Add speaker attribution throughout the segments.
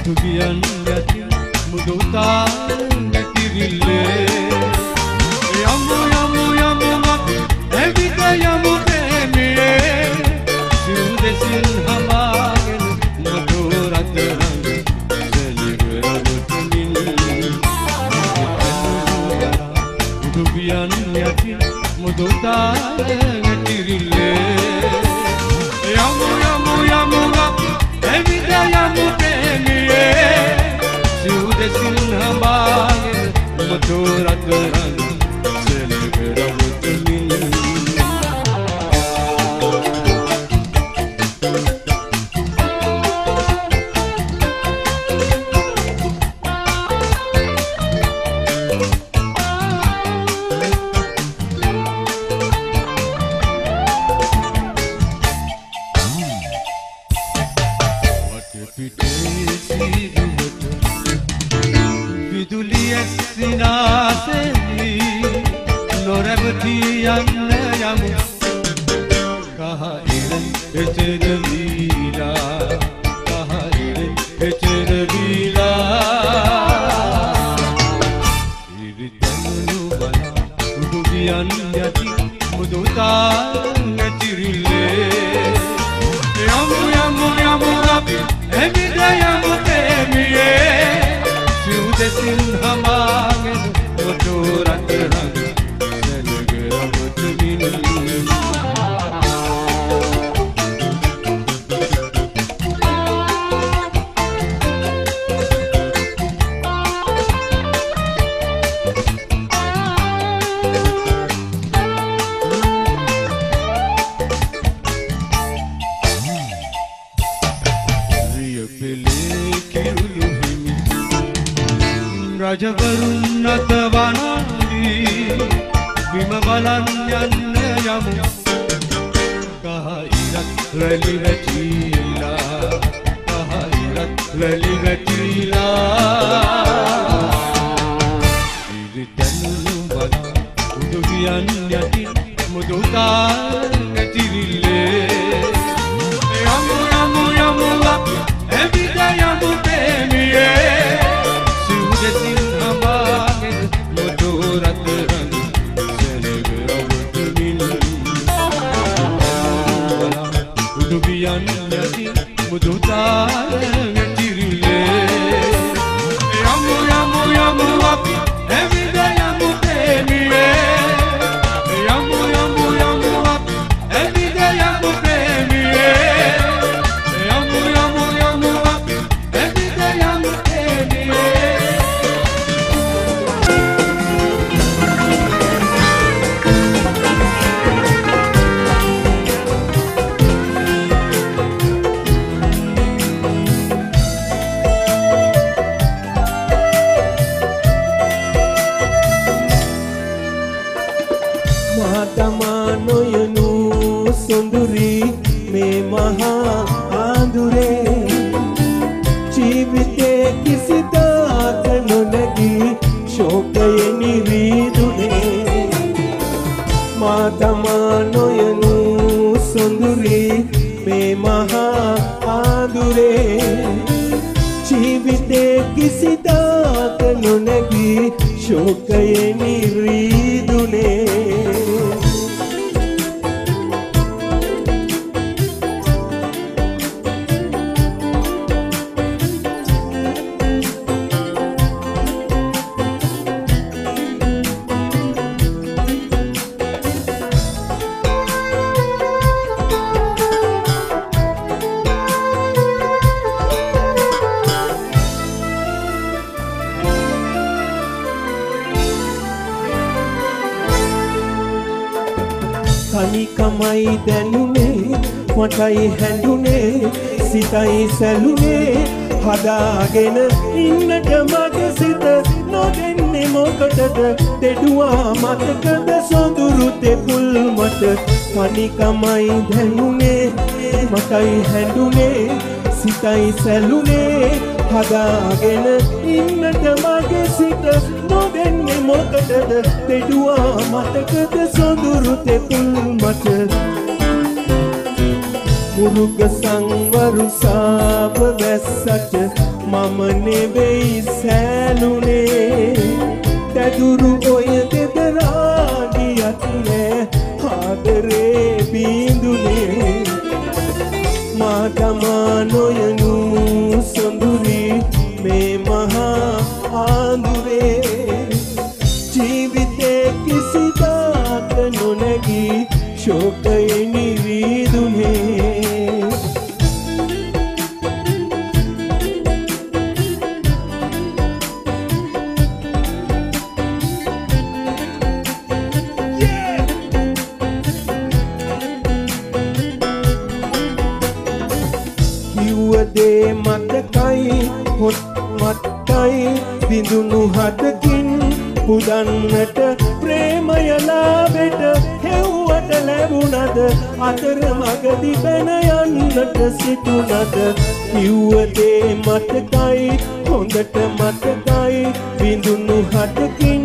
Speaker 1: දුගියන් යති මුදුතාන කිරිල්ලේ යමු යමු යමු අපි ඇවිද යමු ප්‍රේමයේ සිව් දෙසින් හමාගෙන මතු රතරන් සෙලිවරවතුමින් දුගියන් යති මුදුතාන කිරිල්ලේ යමු යමු යමු අපි ඇවිද යමු ප්‍රේමයේ සිව් දෙසින් හමාගෙන මතු රතරන්
Speaker 2: හදාගෙන ඉන්නට මගේ සිත නොදෙන්නේ මොකටද දෙඩුවා මතකද සොඳුරු දෙපුල් මට කනිකමයි දැනුනේ මටයි හැඬුනේ සිතයි සැලුනේ හදාගෙන ඉන්නට මගේ සිත නොදෙන්නේ මොකටද දෙඩුවා මතකද සොඳුරු දෙපුල් මට මුරුක සංව වරුසාව වැස්සට මම නෙවෙයි සෑලුනේ දැදුරු ඔය දෙදරාගියත් නෑ ආදරේ බිඳුනේ මා තමා නොයනු සොඳුරි මේ මහා ආඳුරේ ජීවිතේ කිසිදාක නොනැගී ශෝකයේ නිවිදුනේ දේ මතකයි හොත් මත්තයි විඳුණු හදකින් පුදන්නට ප්‍රේමය ලාබෙට හෙව්වට ලැබුණද අතර මගදි බැන යන්නට සිටුණද කිව්ව දේ මතකයි හොඳට මතකයි විඳුණු හදකින්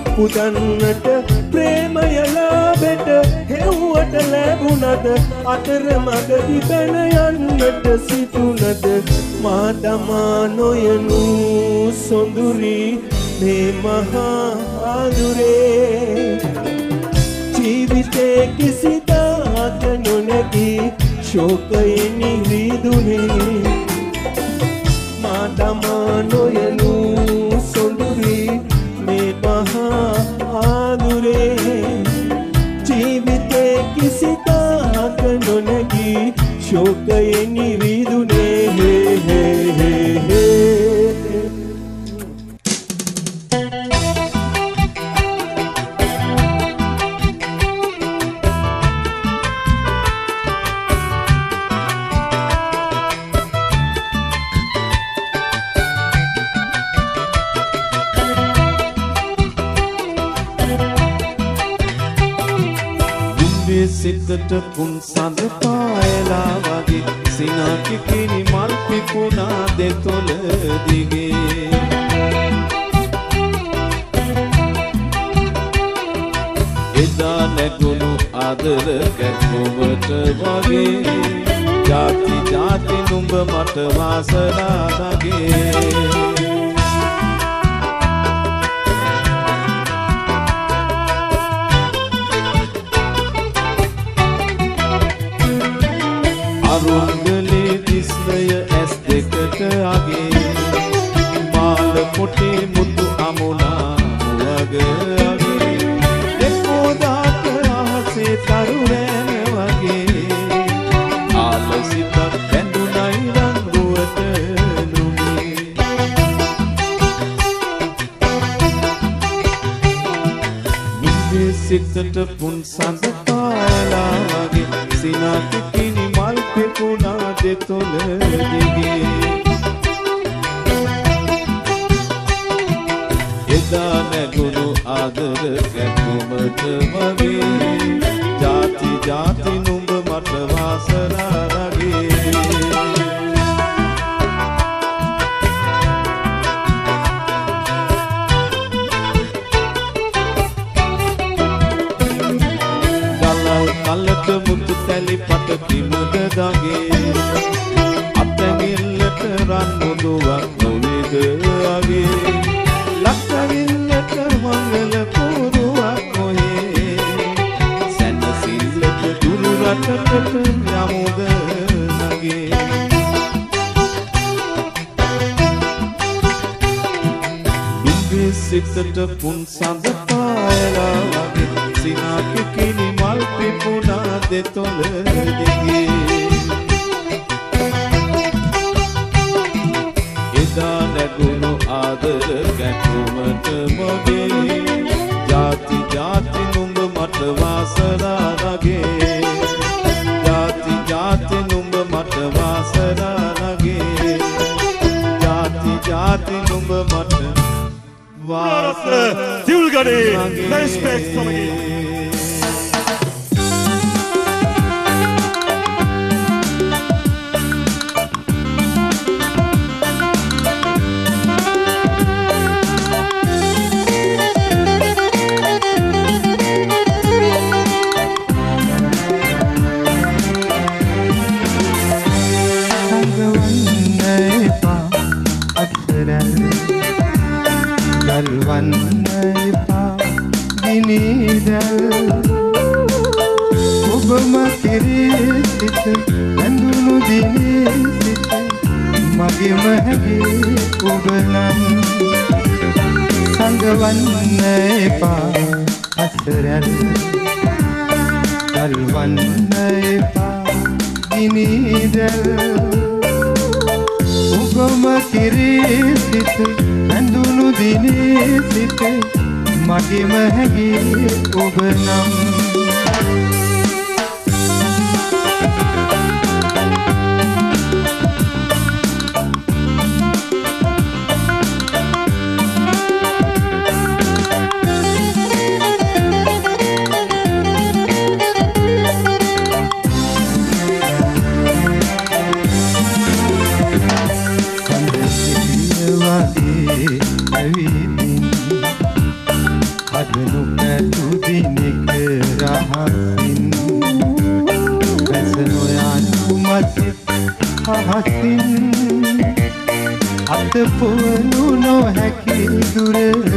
Speaker 2: පුදන්නට ප්‍රේමය ලාබෙට හෙව්වට ලැබුණද අතර මගදි බැන යන්නට සිටුණද මා තමා නොයනු සොඳුරි මේ මහා ආදුරේ ජීවිතේ කිසිදාක නොනැගී ශෝකයේ නිවිදුනේ මා තමා නොයනු සොඳුරි මේ මහා ආදුරේ ජීවිතේ කිසිදාක නොනැගී ශෝකයේ නිවිදුනේ හේ හේ හේ හේ
Speaker 3: සිතට පුන් සඳ පායලා වගේ සිනාකි කිනි මල් පිපුණා දෙතොල දිගේ එදා නැගුණු ආදර කැක්කුමට වගේ ජාති ජාති නුඹ මට වාසනා නගේ අරුංගලේ දිස්නය ඇස් දෙකට අගේ මාල පොටේ මුතු අමුණා මුවග අගේ එක්කෝදාක අහසේ තරුරෑන වගේ ආලසිතක් බැඳුනයි රංගුවට නුනේ නිදේ සිතට පුන් සඳ පාලා වගේ සිනාකි කිනි මල් පිපුණා දෙතොල දිගේ එදා නැගුණු ආදර කැක්කුමට වගේ ජාති ජාති නුඹ මට වාසනා නගේ කලට මුතු තැලි පට කිමුද දගේ අතගිල්ලට රන් මුදුවක් නොවේද අගේ ලක්කගිල්ලට මංගල පුරුවක් නොහේ සැනසිල්ලට දුරු රටට යමුද නගේ දුගේ සිතට පුන් සඳ පායලා වගේ සිනාකි කිනි මල් පිපුණා දෙතොල දිගේ එදා නැගුණු ආදර කැක්කුමට වගේ ජාති ජාති නුඹ මට වාසනා නගේ ජාති ජාති නුඹ මට වාසනා නගේ ජාති ජාති නුඹ මට වාසනා
Speaker 4: Divulgare respect from again.
Speaker 5: ඇඳුණු දිනේ සිට මගේම හැගේ ඔබ නම් සංගවන්න එපා අසරල් ගල්වන්න එපා ගිනිදැල් ඔබම කිරී සිට ඇඳුණු දිනේ සිට මගේම හැගේ ඔබ නම් අතපොළු නොහැකි දුරකින්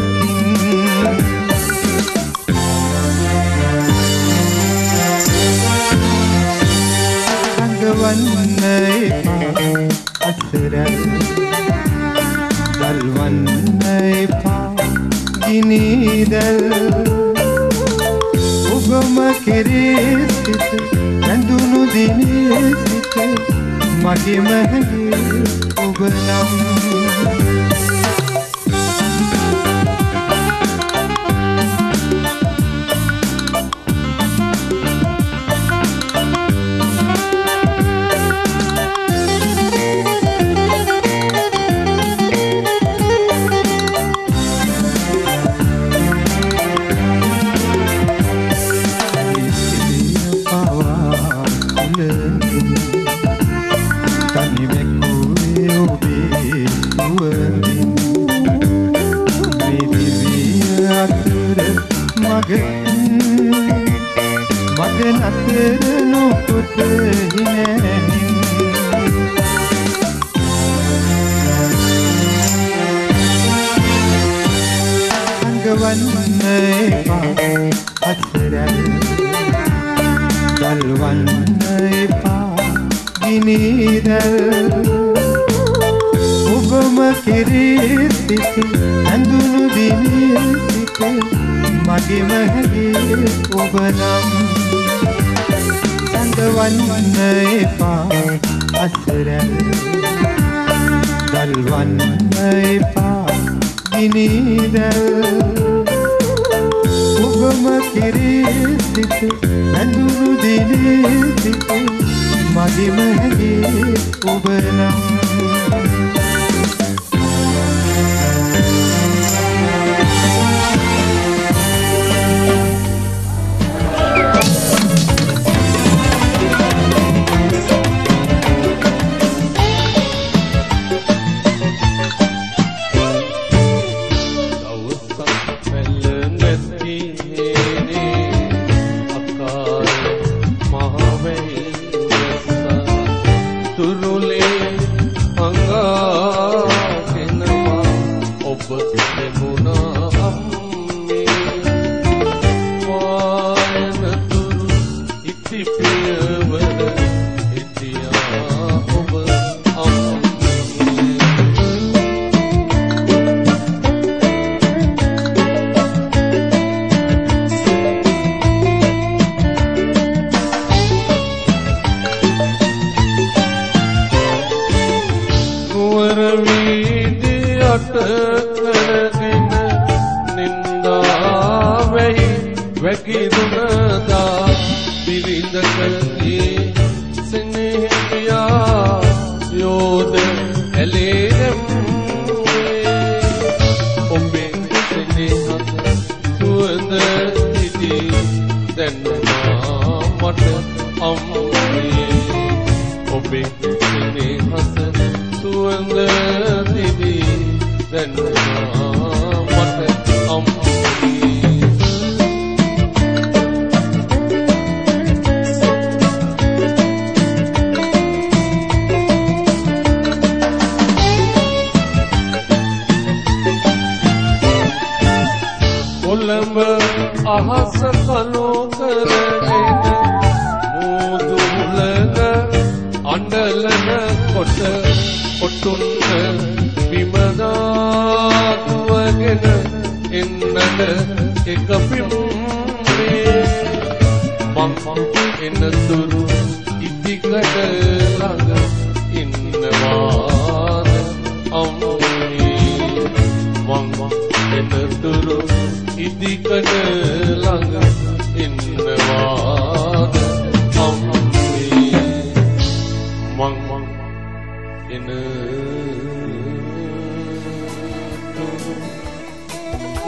Speaker 5: සංගවන්න එපා අසරල් ගල්වන්න එපා ගිනිදැල් ඔබම කෙරේ සිට ඇඳුණු දිනේ සිට මගේම හැගේ ඔබ නම්
Speaker 6: අහස කලෝ කරගෙන මුදුලක
Speaker 1: කොට ඔටුන්න බිමදාදුවගෙන එන්නද එක පිම්මේ මං එනතුරු ඉදිකට ළඟ ඉන්නවාද අම්මේ මං එනතුරු ඉදිකට ළඟ ඉන්නවාද අම්මේ මං එනතුරු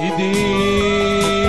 Speaker 1: ඉදිකට